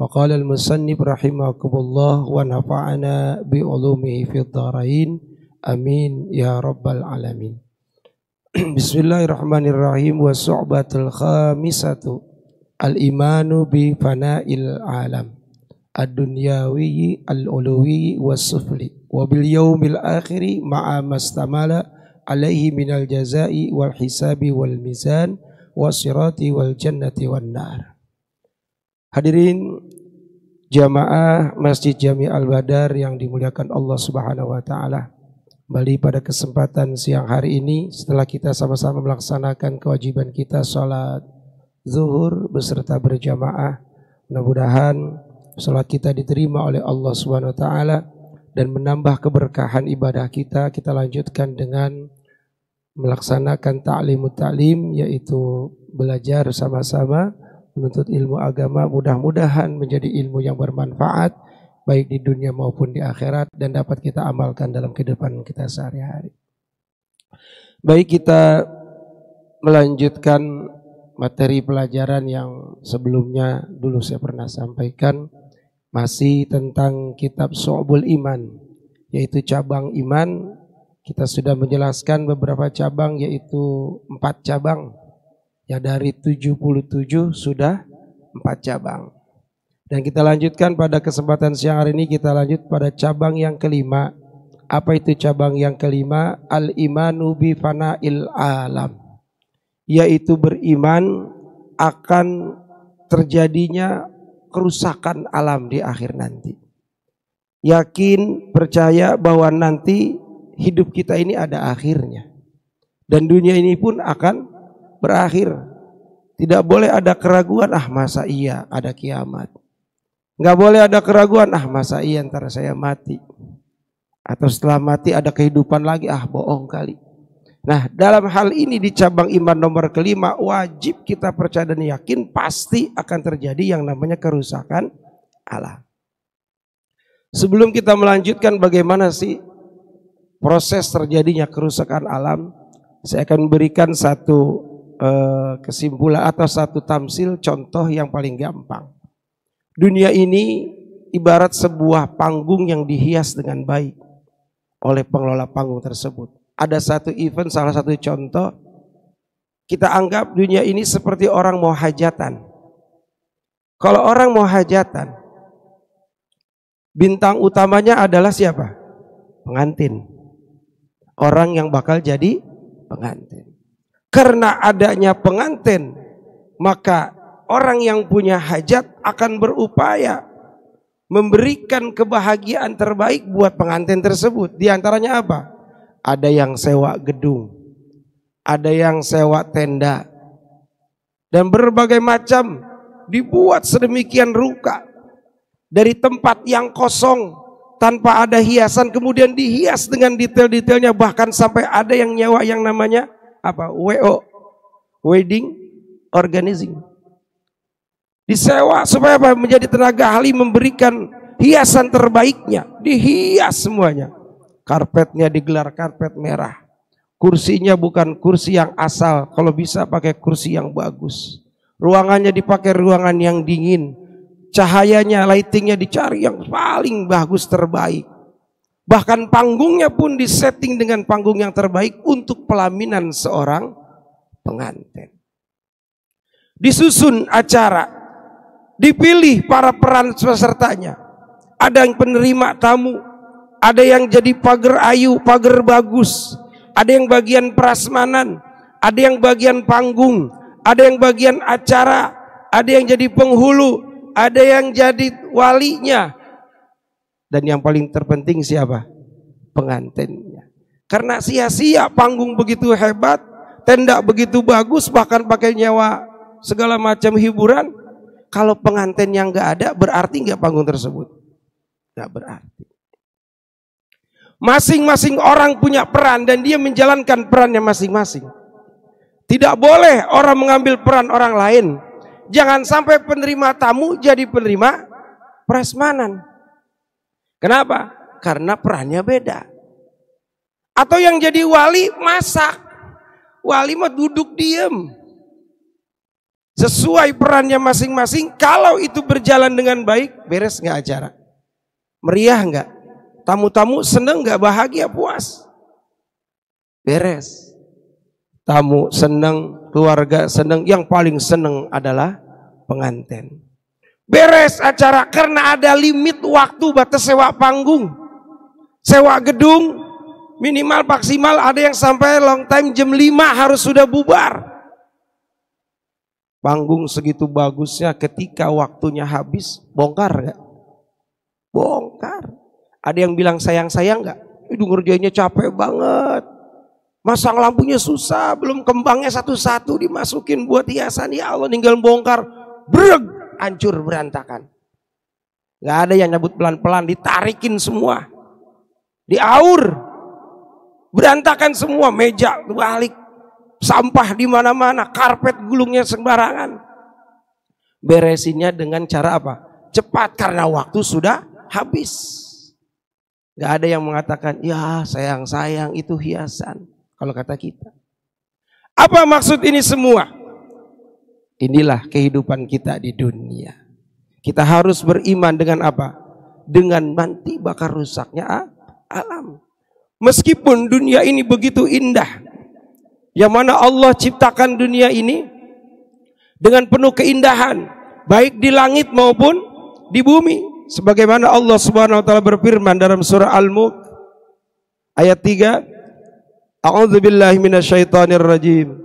Wa qala al-musannif rahimakumullah wa nafa'ana bi ulumihi fid dharain. Amin ya rabbal alamin. Bismillahirrahmanirrahim. Wa su'batul khamisatu al-imanu bi fana'il alam ad-dunyawi al-uluwi was-sufli wa bil yaumil akhiri ma'a mastamala alaihi minal jazai wal hisabi wal mizan wasirati wal jannati wan nar. Hadirin jamaah Masjid Jami Al-Badar yang dimuliakan Allah Subhanahu wa taala. Kembali pada kesempatan siang hari ini setelah kita sama-sama melaksanakan kewajiban kita salat zuhur beserta berjamaah, mudah-mudahan salat kita diterima oleh Allah Subhanahu wa taala dan menambah keberkahan ibadah kita. Kita lanjutkan dengan melaksanakan ta'limut ta'lim, yaitu belajar sama-sama menuntut ilmu agama. Mudah-mudahan menjadi ilmu yang bermanfaat baik di dunia maupun di akhirat dan dapat kita amalkan dalam kehidupan kita sehari-hari. Baik, kita melanjutkan materi pelajaran yang sebelumnya dulu saya pernah sampaikan, masih tentang kitab Syu'bul Iman, yaitu cabang iman. Kita sudah menjelaskan beberapa cabang, yaitu 4 cabang. Ya, dari 77 sudah 4 cabang. Dan kita lanjutkan pada kesempatan siang hari ini, kita lanjut pada cabang yang kelima. Apa itu cabang yang kelima? Al-imanu bi fana'il alam, yaitu beriman akan terjadinya kerusakan alam di akhir nanti. Yakin, percaya bahwa nanti hidup kita ini ada akhirnya. Dan dunia ini pun akan berakhir. Tidak boleh ada keraguan, masa iya ada kiamat. Nggak boleh ada keraguan, masa iya ntar saya mati. Atau setelah mati ada kehidupan lagi, bohong kali. Nah, dalam hal ini di cabang iman nomor kelima, wajib kita percaya dan yakin pasti akan terjadi yang namanya kerusakan alam. Sebelum kita melanjutkan bagaimana sih proses terjadinya kerusakan alam, saya akan memberikan satu kesimpulan atau satu tamsil, contoh yang paling gampang. Dunia ini ibarat sebuah panggung yang dihias dengan baik oleh pengelola panggung tersebut. Ada satu event, salah satu contoh, kita anggap dunia ini seperti orang mau hajatan. Kalau orang mau hajatan, bintang utamanya adalah siapa? Pengantin. Orang yang bakal jadi pengantin. Karena adanya pengantin, maka orang yang punya hajat akan berupaya memberikan kebahagiaan terbaik buat pengantin tersebut. Di antaranya apa? Ada yang sewa gedung, ada yang sewa tenda, dan berbagai macam dibuat sedemikian rupa. Dari tempat yang kosong tanpa ada hiasan kemudian dihias dengan detail-detailnya, bahkan sampai ada yang nyewa yang namanya WO, wedding organizing. Disewa supaya menjadi tenaga ahli memberikan hiasan terbaiknya, dihias semuanya. Karpetnya digelar karpet merah. Kursinya bukan kursi yang asal, kalau bisa pakai kursi yang bagus. Ruangannya dipakai ruangan yang dingin. Cahayanya, lightingnya dicari yang paling bagus, terbaik. Bahkan panggungnya pun disetting dengan panggung yang terbaik untuk pelaminan seorang pengantin. Disusun acara, dipilih para pesertanya. Ada yang penerima tamu, ada yang jadi pagar ayu, pagar bagus, ada yang bagian prasmanan, ada yang bagian panggung, ada yang bagian acara, ada yang jadi penghulu, ada yang jadi walinya. Dan yang paling terpenting siapa? Pengantinnya. Karena sia-sia panggung begitu hebat, tenda begitu bagus, bahkan pakai nyewa segala macam hiburan. Kalau pengantin yang nggak ada, berarti nggak panggung tersebut? Nggak berarti. Masing-masing orang punya peran dan dia menjalankan perannya masing-masing. Tidak boleh orang mengambil peran orang lain. Jangan sampai penerima tamu jadi penerima prasmanan. Kenapa? Karena perannya beda. Atau yang jadi wali masak. Wali mah duduk diem. sesuai perannya masing-masing. Kalau itu berjalan dengan baik, beres nggak acara? Meriah nggak? Tamu-tamu seneng nggak? Bahagia, puas? Beres. Tamu seneng, keluarga seneng, yang paling seneng adalah pengantin. Beres acara karena ada limit waktu, batas sewa panggung, sewa gedung, minimal maksimal ada yang sampai long time jam 5 harus sudah bubar. Panggung segitu bagusnya, ketika waktunya habis, bongkar gak? Bongkar. Ada yang bilang sayang-sayang gak? Itu ngerjainnya capek banget, masang lampunya susah, belum kembangnya satu-satu dimasukin buat hiasan. Ya Allah, tinggal bongkar, breg, hancur berantakan. Gak ada yang nyabut pelan-pelan, ditarikin semua, diaur, berantakan semua, meja balik, sampah di mana-mana, karpet gulungnya sembarangan. Beresinnya dengan cara apa? Cepat, karena waktu sudah habis. Gak ada yang mengatakan, ya sayang-sayang itu hiasan. Kalau kata kita, apa maksud ini semua? Inilah kehidupan kita di dunia. Kita harus beriman dengan apa? Dengan nanti bakal rusaknya alam. Meskipun dunia ini begitu indah, yang mana Allah ciptakan dunia ini dengan penuh keindahan, baik di langit maupun di bumi. Sebagaimana Allah Subhanahu wa taala berfirman dalam surah Al-Mulk ayat 3, A'udzu billahi minasyaitonir rajim.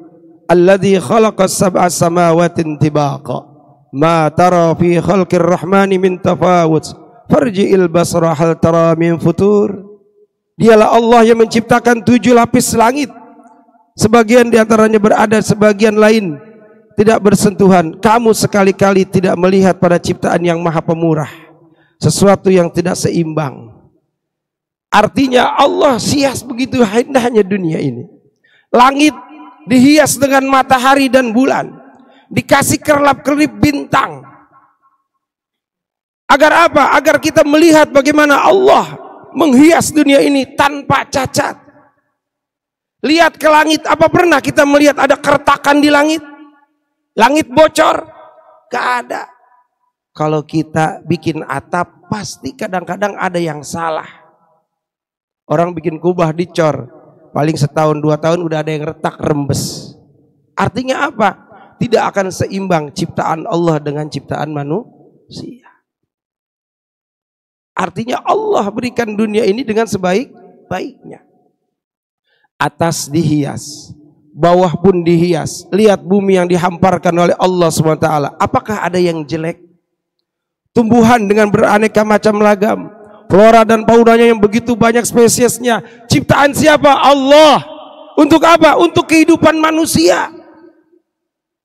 Alladzi khalaqas sab'a samawatin tibaqa. Ma tara fi khalqir rahmani min tafawut. Farji'il basra hal tara min futur. Dialah Allah yang menciptakan 7 lapis langit. Sebagian diantaranya berada, sebagian lain tidak bersentuhan. Kamu sekali-kali tidak melihat pada ciptaan yang maha pemurah sesuatu yang tidak seimbang. Artinya Allah hias begitu indahnya dunia ini. Langit dihias dengan matahari dan bulan, dikasih kerlap-kerlip bintang. Agar apa? Agar kita melihat bagaimana Allah menghias dunia ini tanpa cacat. Lihat ke langit, apa pernah kita melihat ada keretakan di langit? Langit bocor? Gak ada. Kalau kita bikin atap, pasti kadang-kadang ada yang salah. Orang bikin kubah dicor, paling setahun 2 tahun udah ada yang retak rembes. Artinya apa? Tidak akan seimbang ciptaan Allah dengan ciptaan manusia. Artinya Allah berikan dunia ini dengan sebaik-baiknya. Atas dihias, bawah pun dihias. Lihat bumi yang dihamparkan oleh Allah SWT. Apakah ada yang jelek? Tumbuhan dengan beraneka macam ragam, flora dan faunanya yang begitu banyak spesiesnya. Ciptaan siapa? Allah. Untuk apa? Untuk kehidupan manusia.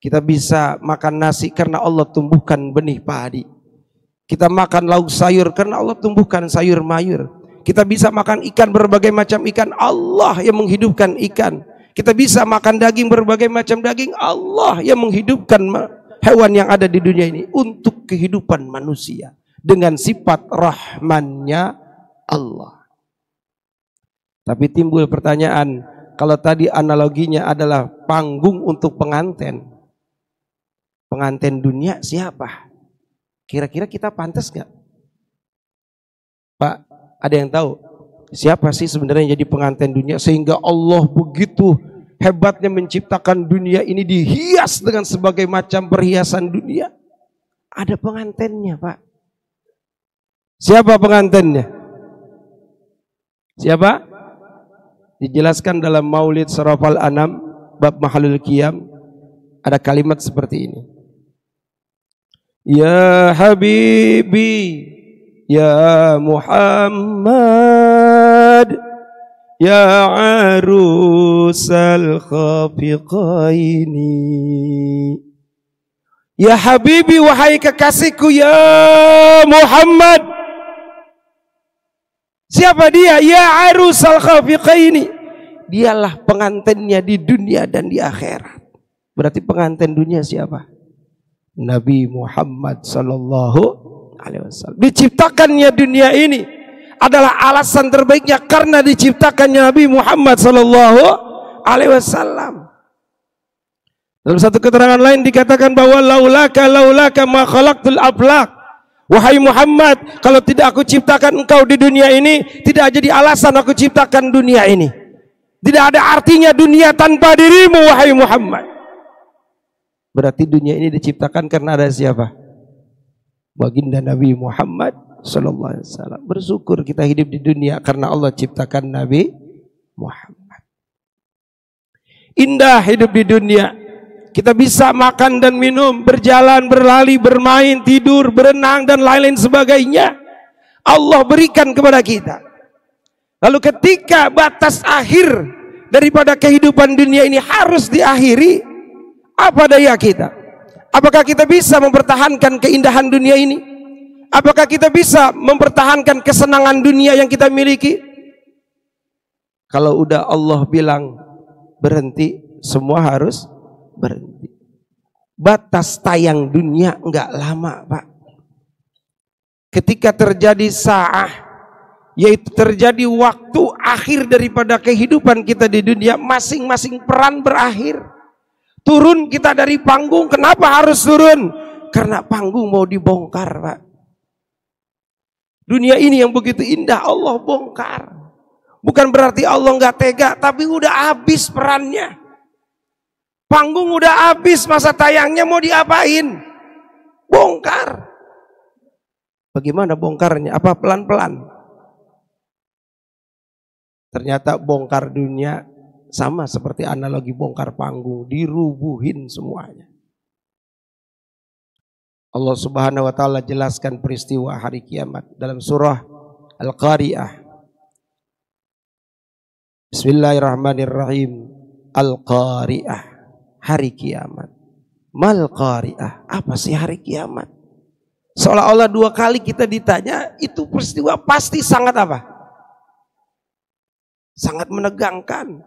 Kita bisa makan nasi karena Allah tumbuhkan benih padi. Kita makan lauk sayur karena Allah tumbuhkan sayur mayur. Kita bisa makan ikan, berbagai macam ikan, Allah yang menghidupkan ikan. Kita bisa makan daging, berbagai macam daging, Allah yang menghidupkan hewan yang ada di dunia ini untuk kehidupan manusia dengan sifat rahmannya Allah. Tapi timbul pertanyaan, kalau tadi analoginya adalah panggung untuk pengantin, pengantin dunia siapa? Kira-kira kita pantas gak? Pak, ada yang tahu siapa sih sebenarnya jadi pengantin dunia sehingga Allah begitu hebatnya menciptakan dunia ini dihias dengan sebagai macam perhiasan dunia? Ada pengantinnya, Pak. Siapa pengantinnya? Siapa? Dijelaskan dalam Maulid Surah Al-An'am bab Mahalul Qiyam, ada kalimat seperti ini. Ya Habibi, ya Muhammad, ya arusal khafiqaini. Ya Habibi, wahai kekasihku, ya Muhammad. Siapa dia? Ya arusal khafiqaini. Dialah pengantinnya di dunia dan di akhirat. Berarti pengantin dunia siapa? Nabi Muhammad sallallahu alaihi wasallam. Diciptakannya dunia ini adalah alasan terbaiknya karena diciptakannya Nabi Muhammad sallallahu alaihi wasallam. Dalam satu keterangan lain dikatakan bahwa laulaka ma khalaqtul aflaq. Wahai Muhammad, kalau tidak aku ciptakan engkau di dunia ini, tidak jadi alasan aku ciptakan dunia ini. Tidak ada artinya dunia tanpa dirimu, wahai Muhammad. Berarti dunia ini diciptakan karena ada siapa? Baginda Nabi Muhammad sallallahu alaihi wasallam. Bersyukur kita hidup di dunia karena Allah ciptakan Nabi Muhammad. Indah hidup di dunia. Kita bisa makan dan minum, berjalan, berlari, bermain, tidur, berenang dan lain-lain sebagainya. Allah berikan kepada kita. Lalu ketika batas akhir daripada kehidupan dunia ini harus diakhiri, apa daya kita? Apakah kita bisa mempertahankan keindahan dunia ini? Apakah kita bisa mempertahankan kesenangan dunia yang kita miliki? Kalau udah Allah bilang berhenti, semua harus berhenti. Batas tayang dunia enggak lama, Pak. Ketika terjadi sa'ah, yaitu terjadi waktu akhir daripada kehidupan kita di dunia, masing-masing peran berakhir. Turun kita dari panggung. Kenapa harus turun? Karena panggung mau dibongkar, Pak. Dunia ini yang begitu indah Allah bongkar. Bukan berarti Allah enggak tega, tapi udah habis perannya. Panggung udah habis, masa tayangnya mau diapain? Bongkar. Bagaimana bongkarnya? Apa pelan-pelan? Ternyata bongkar dunia sama seperti analogi bongkar panggung, dirubuhin semuanya. Allah Subhanahu wa taala jelaskan peristiwa hari kiamat dalam surah Al-Qari'ah. Bismillahirrahmanirrahim. Al-Qari'ah. Hari kiamat. Mal qari'ah. Apa sih hari kiamat? Seolah-olah dua kali kita ditanya, itu peristiwa pasti sangat apa? Sangat menegangkan,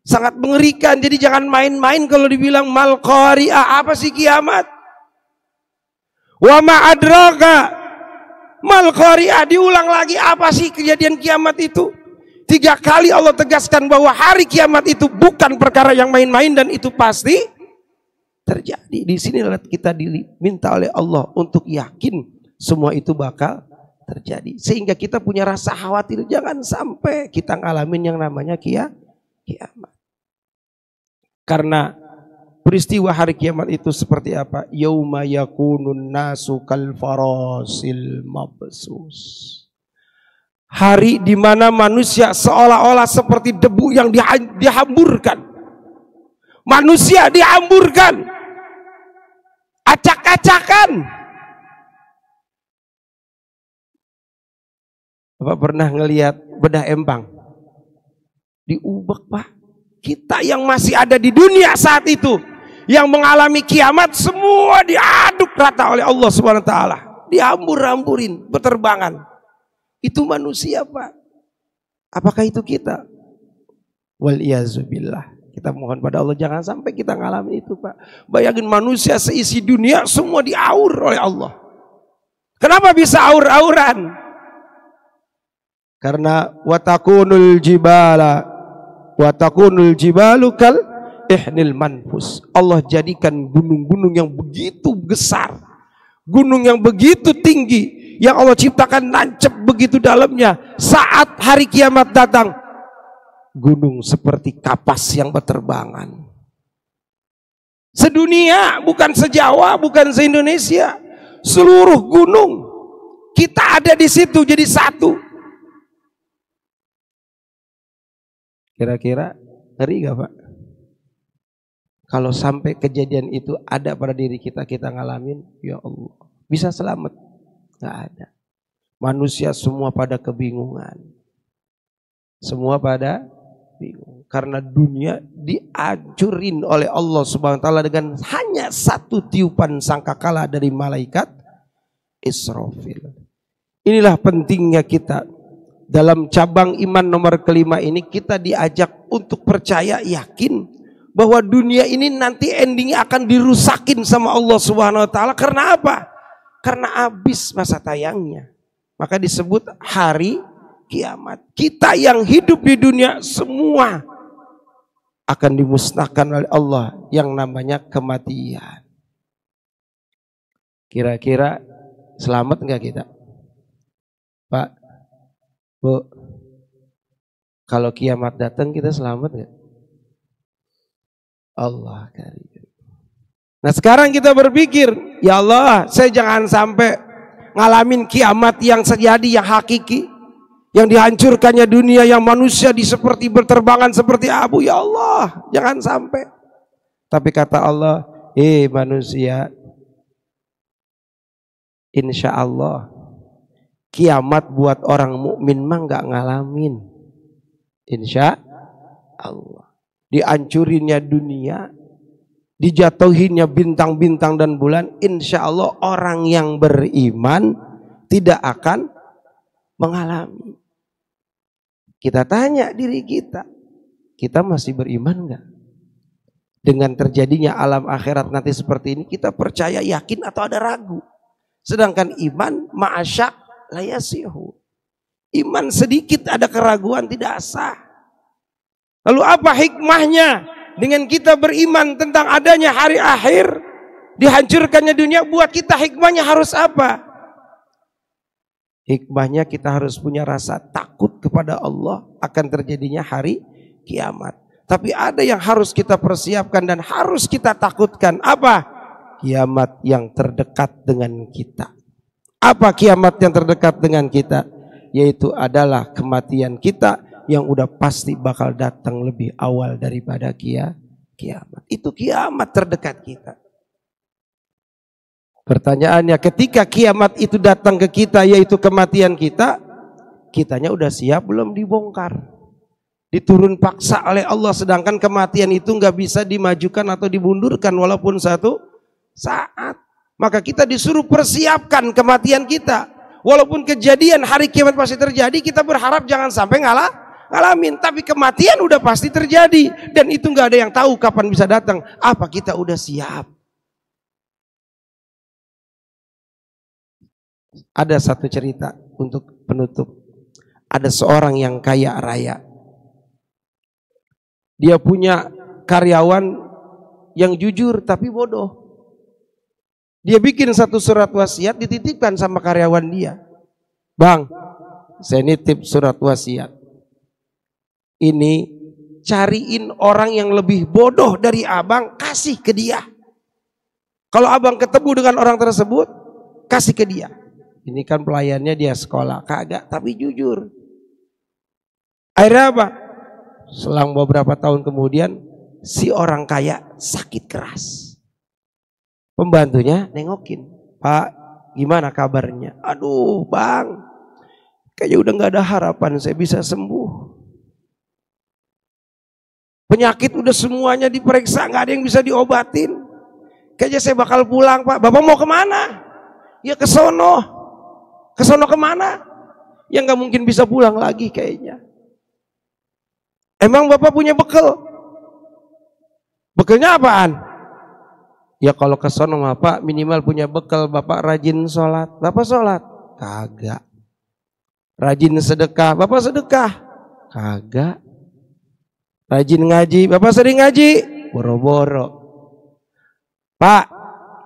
sangat mengerikan. Jadi jangan main-main kalau dibilang mal qari'ah. Apa sih kiamat? Wa ma adraka mal qari'ah. Diulang lagi, apa sih kejadian kiamat itu? 3 kali Allah tegaskan bahwa hari kiamat itu bukan perkara yang main-main dan itu pasti terjadi. Di sini kita diminta oleh Allah untuk yakin semua itu bakal terjadi. Sehingga kita punya rasa khawatir jangan sampai kita ngalamin yang namanya kiamat. Karena peristiwa hari kiamat itu seperti apa? Yauma yakunun nasu kal farasil mabsus. Hari di mana manusia seolah-olah seperti debu yang dihamburkan. Manusia dihamburkan. Acak-acakan. Bapak pernah ngelihat bedah empang? Diubek, Pak. Kita yang masih ada di dunia saat itu, yang mengalami kiamat, semua diaduk rata oleh Allah Subhanahu wa taala. Dihambur-hamburin, berterbangan. Itu manusia, Pak. Apakah itu kita? Waliyazubillah. Kita mohon pada Allah jangan sampai kita ngalamin itu, Pak. Bayangin manusia seisi dunia semua diaur oleh Allah. Kenapa bisa aur-auran? Karena watakunul jibalu kal ihnil manfus. Allah jadikan gunung-gunung yang begitu besar, gunung yang begitu tinggi, yang Allah ciptakan nancep begitu dalamnya. Saat hari kiamat datang, gunung seperti kapas yang berterbangan. Sedunia, bukan sejawa, bukan se-Indonesia. Seluruh gunung kita ada di situ jadi satu. Kira-kira ngeri gak, Pak? Kalau sampai kejadian itu ada pada diri kita, kita ngalamin, ya Allah, bisa selamat? Gak ada. Manusia semua pada kebingungan. Semua pada bingung. Karena dunia dihancurin oleh Allah Subhanahu wa taala dengan hanya satu tiupan sangkakala dari malaikat Israfil. Inilah pentingnya kita. Dalam cabang iman nomor kelima ini kita diajak untuk percaya, yakin bahwa dunia ini nanti endingnya akan dirusakin sama Allah Subhanahu wa taala. Karena apa? Karena habis masa tayangnya. Maka disebut hari kiamat. Kita yang hidup di dunia semua akan dimusnahkan oleh Allah yang namanya kematian. Kira-kira selamat enggak kita? Pak, Bu, kalau kiamat datang kita selamat enggak? Allah karim. Nah sekarang kita berpikir, ya Allah, saya jangan sampai ngalamin kiamat yang terjadi, yang hakiki, yang dihancurkannya dunia, yang manusia seperti berterbangan seperti abu. Ya Allah, jangan sampai. Tapi kata Allah, manusia, insya Allah kiamat buat orang mukmin mah nggak ngalamin. Insya Allah. Dihancurinnya dunia, dijatuhinnya bintang-bintang dan bulan, insya Allah orang yang beriman tidak akan mengalami. Kita tanya diri kita masih beriman nggak? Dengan terjadinya alam akhirat nanti seperti ini, kita percaya, yakin, atau ada ragu? Sedangkan iman ma'asyak layasihu. Iman sedikit ada keraguan tidak sah. Lalu apa hikmahnya dengan kita beriman tentang adanya hari akhir, dihancurkannya dunia? Buat kita hikmahnya harus apa? Hikmahnya kita harus punya rasa takut kepada Allah akan terjadinya hari kiamat. Tapi ada yang harus kita persiapkan dan harus kita takutkan. Apa? Kiamat yang terdekat dengan kita. Apa kiamat yang terdekat dengan kita? Yaitu adalah kematian kita yang udah pasti bakal datang lebih awal daripada kiamat. Itu kiamat terdekat kita. Pertanyaannya, ketika kiamat itu datang ke kita, yaitu kematian kita, kitanya udah siap belum dibongkar? Diturun paksa oleh Allah, sedangkan kematian itu nggak bisa dimajukan atau dimundurkan walaupun satu saat. Maka kita disuruh persiapkan kematian kita. Walaupun kejadian hari kiamat pasti terjadi, kita berharap jangan sampai ngalamin. Tapi kematian udah pasti terjadi, dan itu nggak ada yang tahu kapan bisa datang. Apa kita udah siap? Ada satu cerita untuk penutup. Ada seorang yang kaya raya. Dia punya karyawan yang jujur tapi bodoh. Dia bikin satu surat wasiat, dititipkan sama karyawan dia. Bang, saya nitip surat wasiat. Ini cariin orang yang lebih bodoh dari abang, kasih ke dia. Kalau abang ketemu dengan orang tersebut, kasih ke dia. Ini kan pelayannya dia sekolah, kagak, tapi jujur. Akhirnya apa? Selang beberapa tahun kemudian, si orang kaya sakit keras. Pembantunya nengokin, Pak, gimana kabarnya? Aduh bang, kayaknya udah gak ada harapan saya bisa sembuh. Penyakit udah semuanya diperiksa, gak ada yang bisa diobatin. Kayaknya saya bakal pulang Pak. Bapak mau kemana? Ya ke sono. Ke sono kemana? Ya gak mungkin bisa pulang lagi kayaknya. Emang Bapak punya bekal? Bekalnya apaan? Ya kalau ke sono Bapak minimal punya bekal. Bapak rajin sholat. Bapak sholat? Kagak. Rajin sedekah. Bapak sedekah? Kagak. Rajin ngaji. Bapak sering ngaji? Boro-boro. Pak,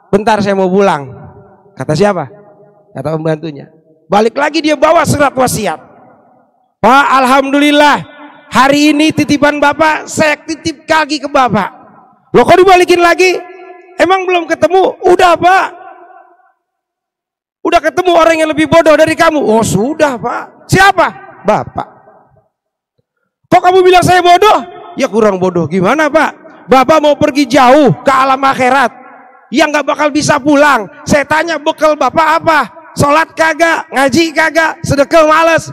bentar saya mau pulang. Kata siapa? Kata pembantunya. Balik lagi dia bawa surat wasiat. Pak, alhamdulillah hari ini titipan Bapak saya titip lagi ke Bapak. Loh kok dibalikin lagi? Emang belum ketemu? Udah Pak. Udah ketemu orang yang lebih bodoh dari kamu. Oh sudah Pak. Siapa? Bapak. Kok kamu bilang saya bodoh? Ya kurang bodoh gimana Pak? Bapak mau pergi jauh ke alam akhirat yang gak bakal bisa pulang. Saya tanya bekal Bapak apa? Sholat kagak, ngaji kagak, sedekah males.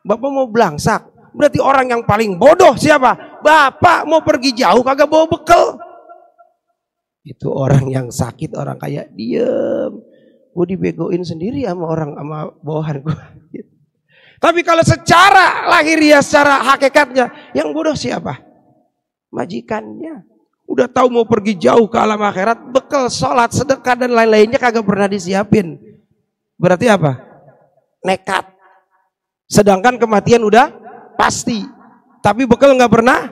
Bapak mau belangsak. Berarti orang yang paling bodoh siapa? Bapak mau pergi jauh kagak bawa bekal. Itu orang yang sakit, orang kaya diem. Gue dibegoin sendiri sama orang, sama bawahan gue. Tapi kalau secara lahiriah, secara hakikatnya, yang bodoh siapa? Majikannya. Udah tahu mau pergi jauh ke alam akhirat, bekal sholat, sedekah dan lain-lainnya kagak pernah disiapin. Berarti apa? Nekat. Sedangkan kematian udah pasti, tapi bekal nggak pernah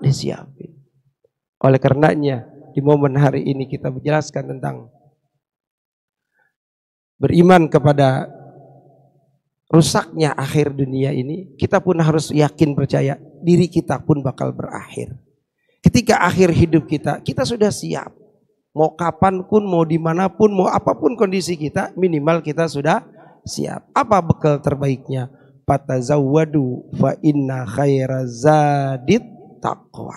disiapin. Oleh karenanya di momen hari ini kita menjelaskan tentang beriman kepada rusaknya akhir dunia ini. Kita pun harus yakin percaya diri kita pun bakal berakhir. Ketika akhir hidup kita, kita sudah siap. Mau kapanpun, mau dimanapun, mau apapun kondisi kita, minimal kita sudah siap. Apa bekal terbaiknya? Fatazawwadu fa inna khairaz zadit taqwa.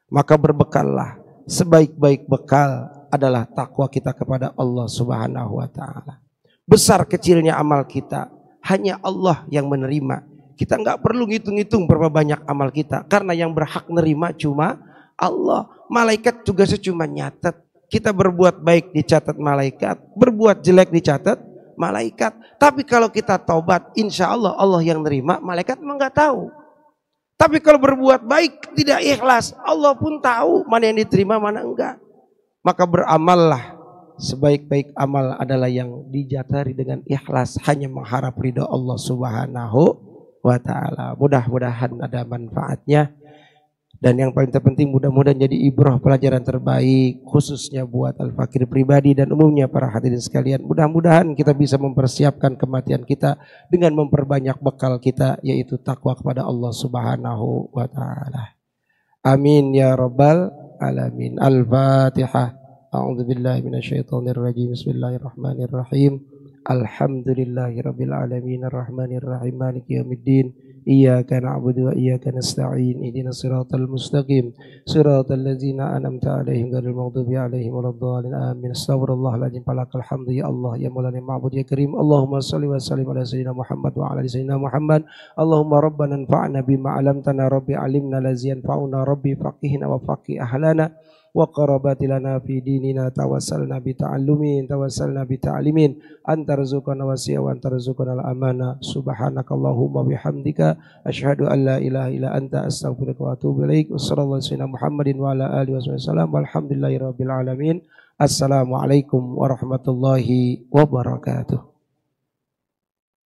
Maka berbekallah. Sebaik-baik bekal adalah takwa kita kepada Allah Subhanahu wa taala. Besar kecilnya amal kita hanya Allah yang menerima. Kita nggak perlu ngitung-ngitung berapa banyak amal kita, karena yang berhak nerima cuma Allah. Malaikat juga cuma nyatet. Kita berbuat baik dicatat malaikat, berbuat jelek dicatat malaikat. Tapi kalau kita taubat, insya Allah Allah yang nerima, malaikat memang nggak tahu. Tapi kalau berbuat baik tidak ikhlas, Allah pun tahu mana yang diterima mana enggak. Maka beramallah. Sebaik-baik amal adalah yang dijatari dengan ikhlas, hanya mengharap ridha Allah Subhanahu wa taala. Mudah-mudahan ada manfaatnya. Dan yang paling terpenting, mudah-mudahan jadi ibrah, pelajaran terbaik khususnya buat al-fakir pribadi dan umumnya para hadirin sekalian. Mudah-mudahan kita bisa mempersiapkan kematian kita dengan memperbanyak bekal kita, yaitu takwa kepada Allah Subhanahu wa taala. Amin ya rabbal alamin. Al-Fatihah. A'udzubillahi minasyaitonirrajim. Bismillahirrahmanirrahim. Alhamdulillahirabbil alamin arrahmanir rahim maliki yaumiddin. Iyyaka na'budu wa iyyaka nasta'in. Ihdinas siratal mustaqim. Siratal ladzina an'amta 'alaihim ghairil maghdubi 'alaihim waladdallin. Amin. Astaghfirullahaladzim. Falakal hamdu ya Allah ya Maulana ma'bud ya Karim. Allahumma shalli wa sallim ala sayyidina Muhammad wa ala ali sayyidina Muhammad. Allahumma rabbana anfa'na bima 'allamtana rabbi 'allimna lazi yanfa'una rabbi faqihna wa faqih ahlana wa qarabati lana fi dinina tawassalna bi ta'allumin tawassalna bi ta'limin antarzuqana wasi'a wa antarzuqana al-amana subhanakallahumma bihamdika asyhadu an la ilaha illa anta astaghfiruka wa atubu ilaik. Wassallallahu ala Muhammadin wa ala alihi wasallam walhamdulillahirabbil alamin. Assalamualaikum warahmatullahi wabarakatuh.